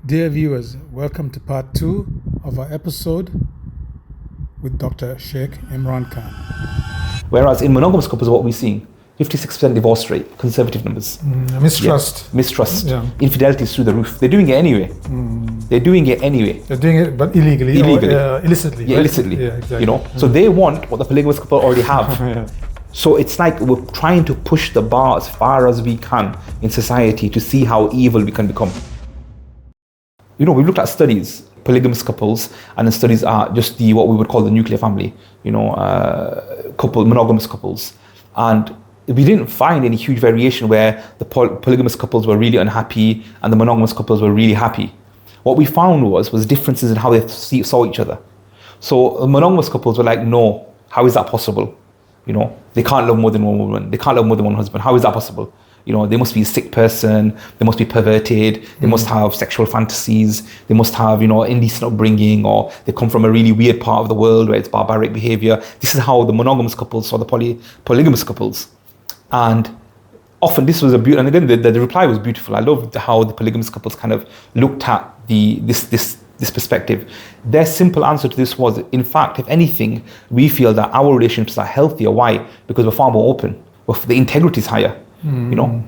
Dear viewers, welcome to part 2 of our episode with Dr. Sheikh Imran Khan. Whereas in monogamous couples, what we're seeing, 56% divorce rate, conservative numbers. Mistrust. Yeah. Mistrust. Yeah. Infidelity is through the roof. They're doing it anyway. They're doing it anyway. They're doing it, but illegally. Or, illicitly. Yeah, right? illicitly. Yeah, exactly. You know, so they want what the polygamous couple already have. Yeah. So it's like we're trying to push the bar as far as we can in society to see how evil we can become. You know, we've looked at studies, polygamous couples, and the studies are just what we would call the nuclear family, monogamous couples. And we didn't find any huge variation where the polygamous couples were really unhappy and the monogamous couples were really happy. What we found was differences in how they saw each other. So monogamous couples were like, no, how is that possible? You know, they can't love more than one woman. They can't love more than one husband. How is that possible? You know, they must be a sick person. They must be perverted. They must have sexual fantasies. They must have, indecent upbringing, or they come from a really weird part of the world where it's barbaric behavior. This is how the monogamous couples saw the polygamous couples. And often this was and again, the reply was beautiful. I loved how the polygamous couples kind of looked at this perspective. Their simple answer to this was, in fact, if anything, we feel that our relationships are healthier. Why? Because we're far more open. The integrity is higher. You know,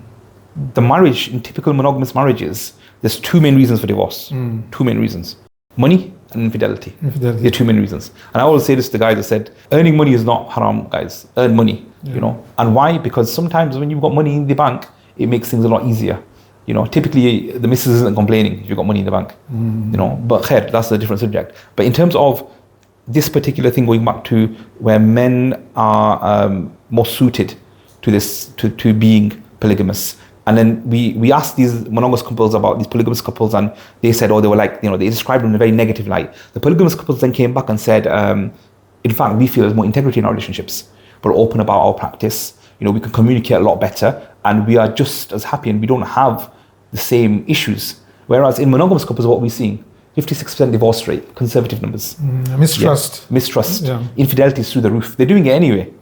the marriage in typical monogamous marriages, there's two main reasons for divorce. Two main reasons: money and infidelity. They're two main reasons. And I always say this to guys. I said, earning money is not haram, guys. Earn money. You know, and why? Because sometimes when you've got money in the bank, it makes things a lot easier. You know, typically the missus isn't complaining if you've got money in the bank. You know, but khair, that's a different subject. But in terms of this particular thing, going back to where men are more suited to this, to being polygamous. And then we asked these monogamous couples about these polygamous couples, and they said, they were like, they described them in a very negative light. The polygamous couples then came back and said, in fact, we feel there's more integrity in our relationships. We're open about our practice. We can communicate a lot better, and we are just as happy, and we don't have the same issues. Whereas in monogamous couples, what we're seeing, 56% divorce rate, conservative numbers. Mistrust. Yeah. Mistrust. Yeah. Infidelity is through the roof. They're doing it anyway.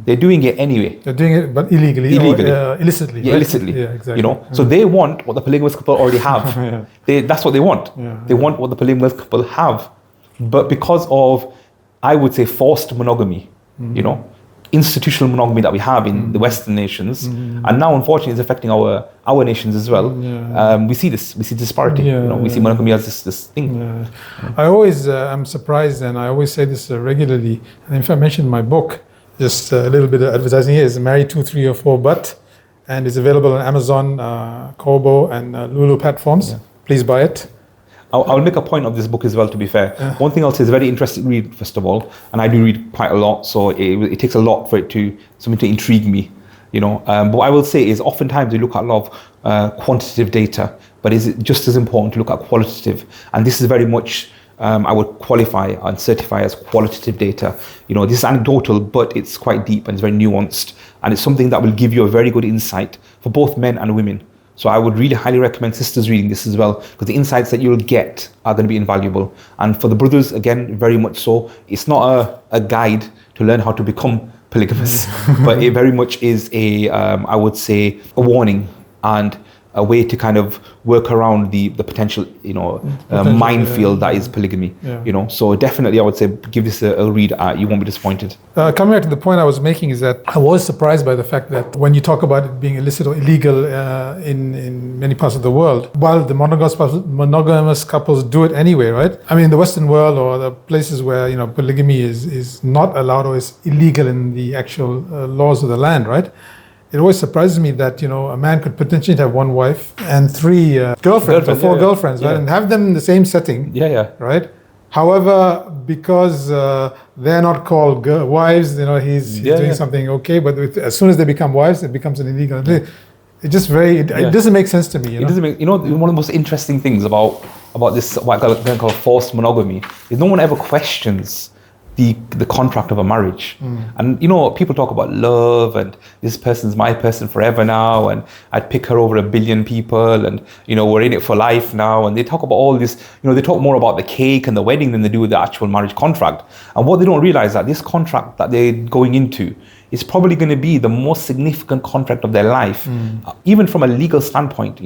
They're doing it anyway. They're doing it, but illegally. Or, illicitly. Yeah, right? illicitly. Yeah, exactly. So they want what the polygamous couple already have. That's what they want. They want what the polygamous couple have. But because of, I would say, forced monogamy, institutional monogamy that we have in the Western nations, and now unfortunately it's affecting our nations as well. We see this disparity. We see monogamy as this thing. I always am surprised, and I always say this regularly, and in fact I mentioned in my book, just a little bit of advertising here, is Marry 2, 3 or 4 But, and it's available on Amazon, Kobo and Lulu platforms. Please buy it. I'll make a point of this book as well, to be fair. One thing I'll say is a very interesting read, first of all, and I do read quite a lot, so it takes a lot for something to intrigue me, But what I will say is oftentimes we look at a lot of quantitative data, but is it just as important to look at qualitative? And this is very much, I would qualify and certify as qualitative data. This is anecdotal, but it's quite deep and it's very nuanced, and it's something that will give you a very good insight for both men and women. So I would really highly recommend sisters reading this as well, because the insights that you'll get are going to be invaluable. And for the brothers, again, very much so. It's not a guide to learn how to become polygamous, but it very much is I would say, a warning and a way to kind of work around the potential, minefield that is polygamy. So definitely I would say give this a read. You won't be disappointed. Coming back to the point I was making is that I was surprised by the fact that when you talk about it being illicit or illegal in many parts of the world, while the monogamous couples do it anyway, right? I mean, in the Western world or the places where, polygamy is not allowed or is illegal in the actual laws of the land, right? It always surprises me that, a man could potentially have one wife and 3 girlfriends or 4 girlfriends, right? And have them in the same setting, right? However, because they're not called wives, he's doing something okay, but as soon as they become wives, it becomes an illegal. It just it doesn't make sense to me. It doesn't make, one of the most interesting things about this, what I call forced monogamy, is no one ever questions the contract of a marriage. And people talk about love and this person's my person forever now, and I'd pick her over 1 billion people, and we're in it for life now, and they talk about all this, they talk more about the cake and the wedding than they do with the actual marriage contract. And what they don't realize that this contract that they're going into is probably going to be the most significant contract of their life, even from a legal standpoint.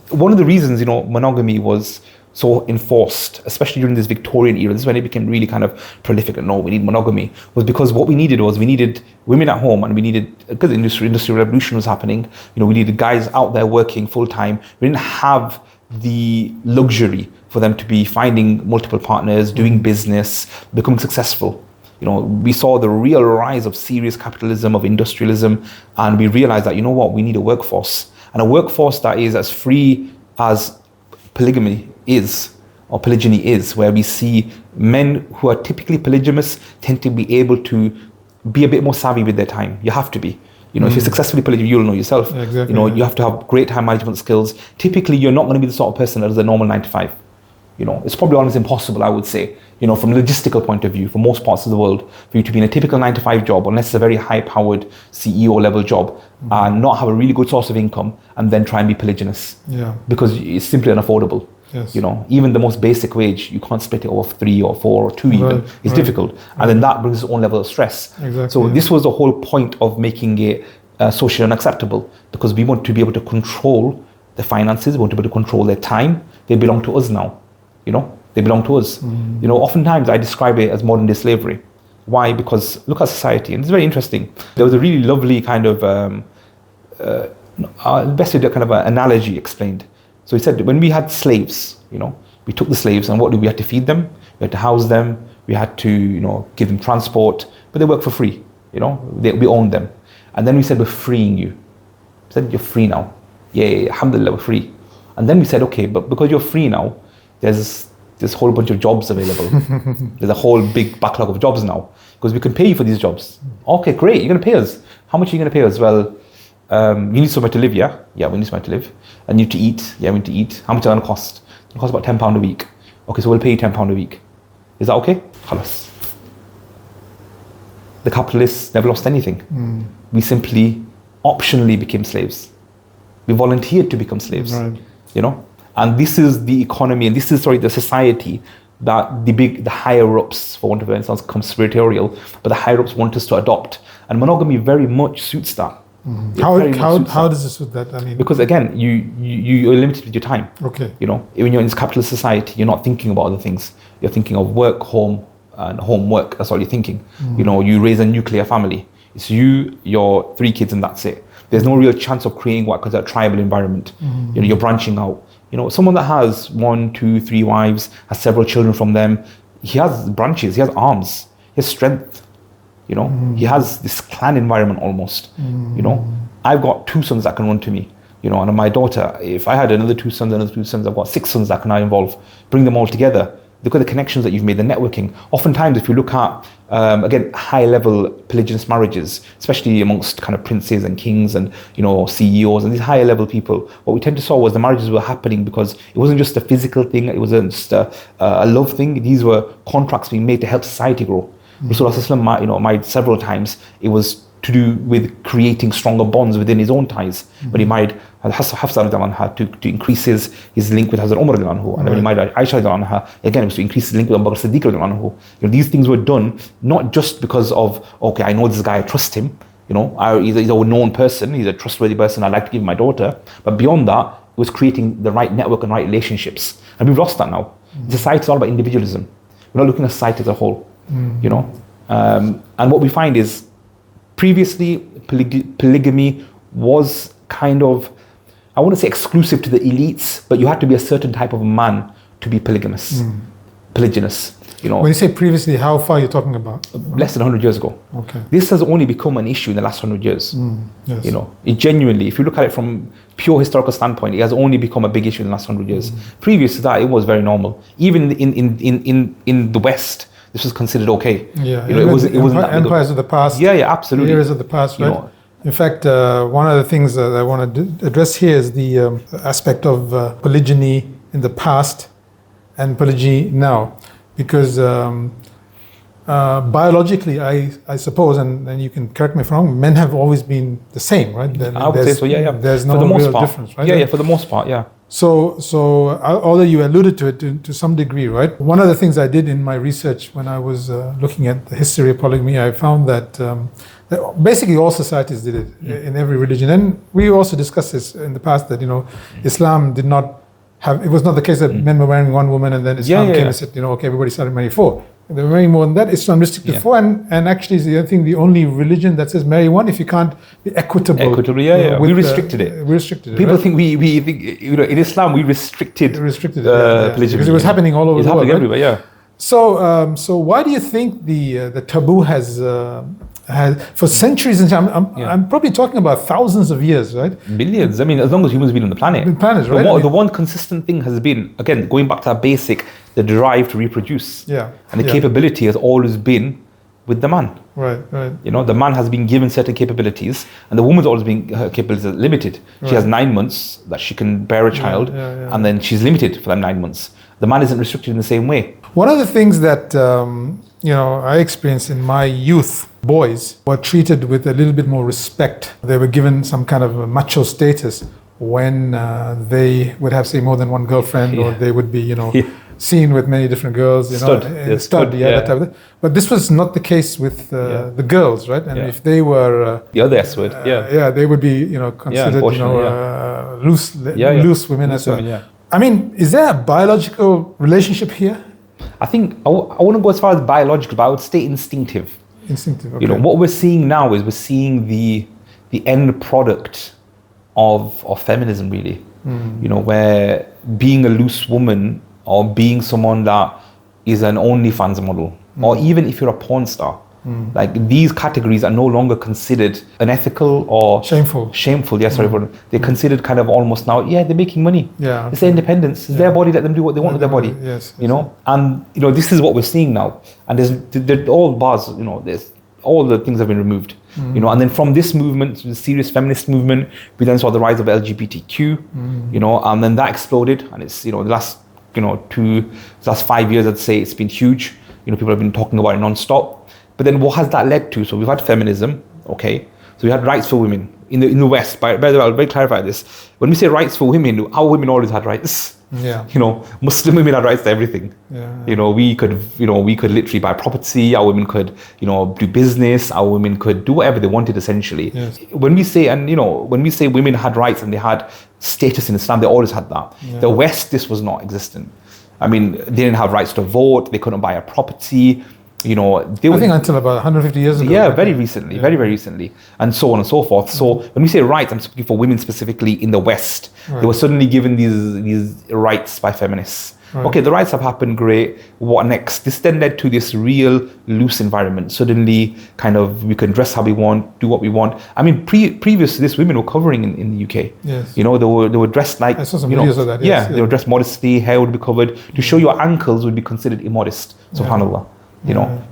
one of the reasons, monogamy was so enforced, especially during this Victorian era, this is when it became really kind of prolific, and no, we need monogamy, was because what we needed women at home, and we needed, because the industrial revolution was happening, we needed guys out there working full time. We didn't have the luxury for them to be finding multiple partners, doing business, becoming successful. We saw the real rise of serious capitalism, of industrialism, and we realized that, we need a workforce, and a workforce that is as free as polygamy is, or polygyny is, where we see men who are typically polygamous tend to be able to be a bit more savvy with their time. You have to be. If you're successfully polygamous, you'll know yourself. Exactly. You have to have great time management skills. Typically, you're not going to be the sort of person that is a normal 9 to 5. It's probably almost impossible, I would say, from a logistical point of view, for most parts of the world, for you to be in a typical 9 to 5 job, unless it's a very high-powered CEO level job, and not have a really good source of income, and then try and be polygynous. Yeah. Because it's simply unaffordable. Yes. Even the most basic wage, you can't split it over 3 or 4 or 2 even. Right, It's difficult. And then that brings its own level of stress. Exactly. So this was the whole point of making it socially unacceptable, because we want to be able to control the finances, we want to be able to control their time. They belong to us now. They belong to us. Oftentimes I describe it as modern day slavery. Why? Because look at society, and it's very interesting. There was a really lovely kind of, best way to kind of an analogy explained. So he said, when we had slaves, we took the slaves, and what did we have to feed them? We had to house them. We had to, give them transport, but they work for free. We owned them. And then we said, we're freeing you. We said, you're free now. Yeah, alhamdulillah, we're free. And then we said, okay, but because you're free now, there's a whole bunch of jobs available. There's a whole big backlog of jobs now, because we can pay you for these jobs. Okay, great, you're going to pay us. How much are you going to pay us? Well, you need somewhere to live, yeah? Yeah, we need somewhere to live. And you need to eat. Yeah, we need to eat. How much is it going to cost? It costs about £10 a week. Okay, so we'll pay you £10 a week. Is that okay? Khalas. The capitalists never lost anything. We simply optionally became slaves. We volunteered to become slaves. Right. And this is the economy, and this is the society that the higher ups, for want of a better, sounds conspiratorial, but the higher ups want us to adopt. And monogamy very much suits that. How does this suit that? I mean, because again, you're limited with your time. Okay. When you're in this capitalist society, you're not thinking about other things. You're thinking of work, home, and homework. That's all you're thinking. You raise a nuclear family. It's you, your 3 kids, and that's it. There's no real chance of creating what because a tribal environment. You're branching out. Someone that has 1, 2, 3 wives, has several children from them, he has branches, he has arms, he has strength. He has this clan environment almost. I've got 2 sons that can run to me. And my daughter, if I had another 2 sons, I've got 6 sons that can now involve, bring them all together. Look at the connections that you've made, the networking. Oftentimes, if you look at, again, high-level polygynous marriages, especially amongst kind of princes and kings and, CEOs and these higher-level people, what we tend to saw was the marriages were happening because it wasn't just a physical thing, it wasn't just a love thing. These were contracts being made to help society grow. Rasulullah married several times. It was to do with creating stronger bonds within his own ties. But he married Hafsa to increase his link with Hazrat Umar, and when he married Aisha, again it was to increase his link with Abu Bakr Siddiq. These things were done not just because of, okay, I know this guy, I trust him, he's a known person, he's a trustworthy person, I'd like to give him my daughter. But beyond that, it was creating the right network and right relationships. And we've lost that now. Society is all about individualism. We're not looking at society as a whole. And what we find is previously polygamy was kind of, I wouldn't say exclusive to the elites, but you had to be a certain type of man to be polygynous. When you say previously, how far are you talking about? Less than 100 years ago. Okay. This has only become an issue in the last 100 years. Yes. It genuinely, if you look at it from pure historical standpoint, it has only become a big issue in the last 100 years. Previous to that, it was very normal. Even in the West, this was considered okay. Yeah, it wasn't that big empires of the past. Yeah, absolutely. Eras of the past, right? In fact, one of the things that I want to address here is the aspect of polygyny in the past and polygyny now, because biologically, I suppose, and you can correct me if I'm wrong, men have always been the same, right? I would say so. Yeah. There's no for the most real part. difference, right? Yeah, for the most part, yeah. Although you alluded to it to some degree, right? One of the things I did in my research when I was looking at the history of polygamy, I found that basically all societies did it in every religion. And we also discussed this in the past that, Islam did not have, it was not the case that men were marrying one woman and then Islam came and said, okay, everybody started marrying four. There were many more than that. Islam restricted four, and actually is I think the only religion that says marry one if you can't be equitable. We restricted it. We restricted it. People think we think, in Islam we restricted polygamy. Because it was happening all over the world. It's happening everywhere, So why do you think the taboo has for centuries and I'm probably talking about thousands of years, right? Millions. I mean, as long as humans have been on the planet. Right? The one consistent thing has been, again, going back to that basic, the drive to reproduce. Yeah. And the capability has always been with the man. Right. The man has been given certain capabilities, and the woman's always been, her capabilities are limited. She has 9 months that she can bear a child, and then she's limited for them 9 months. The man isn't restricted in the same way. One of the things that I experienced in my youth, boys were treated with a little bit more respect. They were given some kind of a macho status when they would have, say, more than one girlfriend, or they would be, seen with many different girls. Stud, that type of thing. But this was not the case with the girls, right? And if they were the other S word, they would be, considered, loose women as well. I mean, is there a biological relationship here? I think I wouldn't go as far as biological, but I would stay instinctive. Okay. What we're seeing now is we're seeing the end product of feminism, really. Where being a loose woman or being someone that is an OnlyFans model, or even if you're a porn star, like these categories are no longer considered unethical or shameful. They're considered kind of almost now, they're making money. It's their independence. It's their body. Let them do what they want with their body. And this is what we're seeing now. And there's all bars. There's all the things have been removed. And then from this movement, the serious feminist movement, we then saw the rise of LGBTQ. And then that exploded. And it's the last 5 years, I'd say it's been huge. People have been talking about it non-stop. But then what has that led to? So we've had feminism, okay? So we had rights for women in the West. By the way, I'll very clarify this. When we say rights for women, our women always had rights. Muslim women had rights to everything. We could literally buy property. Our women could, do business. Our women could do whatever they wanted, essentially. When we say women had rights and they had status in Islam, they always had that. The West, this was not existent. I mean, they didn't have rights to vote. They couldn't buy a property. I think until about 150 years ago. Very recently, very recently, and so on and so forth. So when we say rights, I'm speaking for women specifically in the West. They were suddenly given these rights by feminists. Okay, the rights have happened, great. What next? This then led to this real loose environment. Suddenly, kind of, we can dress how we want, do what we want. I mean, previous to this, women were covering in the UK. Yes. They were dressed like, I saw some videos of that. They were dressed modestly, hair would be covered. To show your ankles would be considered immodest. SubhanAllah.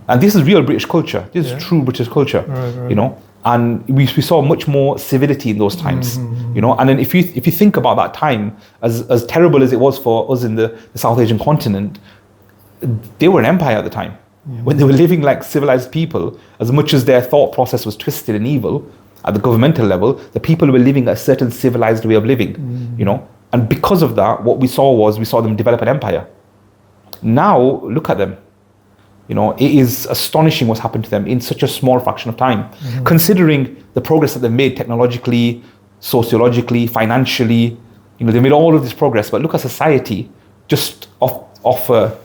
And this is real British culture. This is true British culture. Right. And we saw much more civility in those times. And then if you think about that time, as terrible as it was for us in the South Asian continent, they were an empire at the time. When they were living like civilized people, as much as their thought process was twisted and evil at the governmental level, the people were living a certain civilized way of living. And because of that, what we saw them develop an empire. Now look at them. It is astonishing what's happened to them in such a small fraction of time, considering the progress that they've made technologically, sociologically, financially. They made all of this progress, but look at society just off a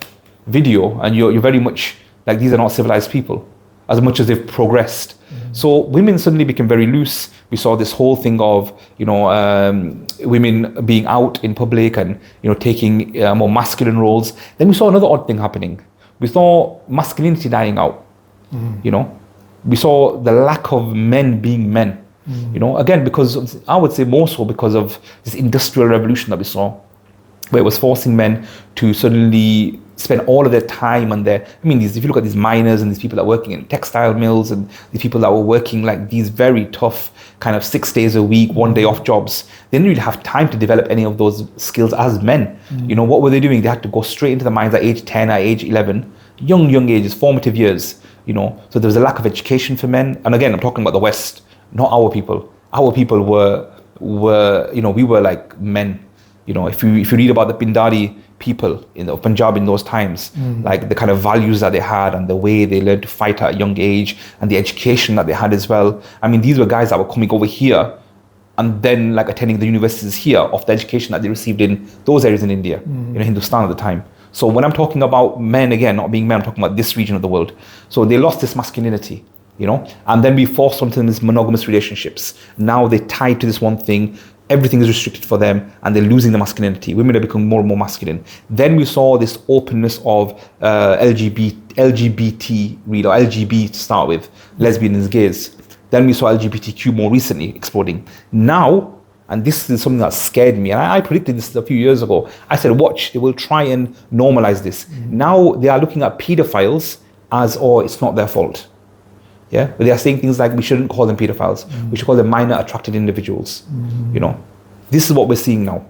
video, and you're very much like, these are not civilized people, as much as they've progressed. So women suddenly became very loose. We saw this whole thing of, women being out in public and, taking more masculine roles. Then we saw another odd thing happening. We saw masculinity dying out. We saw the lack of men being men. Again, because I would say more so because of this industrial revolution that we saw, where it was forcing men to suddenly spend all of their time on if you look at these miners and these people that are working in textile mills and these people that were working like these very tough kind of 6 days a week, 1 day off jobs, they didn't really have time to develop any of those skills as men. What were they doing? They had to go straight into the mines at age 10, at age 11, young ages, formative years, so there was a lack of education for men. And again, I'm talking about the West, not our people. Our people were we were like men. You know, if you read about the Pindari people in Punjab in those times, like the kind of values that they had and the way they learned to fight at a young age and the education that they had as well. I mean, these were guys that were coming over here and then like attending the universities here of the education that they received in those areas in India, you know, Hindustan at the time. So when I'm talking about men, again, not being men, I'm talking about this region of the world. So they lost this masculinity, you know, and then we forced onto these monogamous relationships. Now they're tied to this one thing. Everything is restricted for them and they're losing the masculinity. Women are becoming more and more masculine. Then we saw this openness of LGBT, really, or LGB to start with, lesbians and gays. Then we saw LGBTQ more recently exploding. Now, and this is something that scared me, and I predicted this a few years ago. I said, watch, they will try and normalize this. Now they are looking at pedophiles as, oh, it's not their fault. Yeah, but they are saying things like we shouldn't call them pedophiles. We should call them minor attracted individuals. You know, this is what we're seeing now.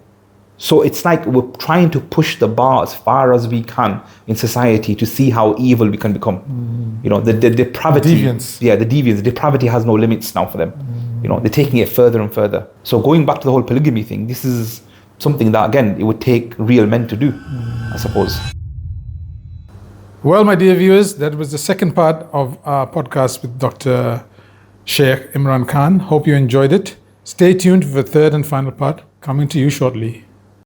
So it's like we're trying to push the bar as far as we can in society to see how evil we can become. You know, the depravity. Deviance. Yeah, the deviance. The depravity has no limits now for them. You know, they're taking it further and further. So going back to the whole polygamy thing, this is something that, again, it would take real men to do, I suppose. Well, my dear viewers, that was the second part of our podcast with Dr. Sheikh Imran Khan. Hope you enjoyed it. Stay tuned for the third and final part coming to you shortly.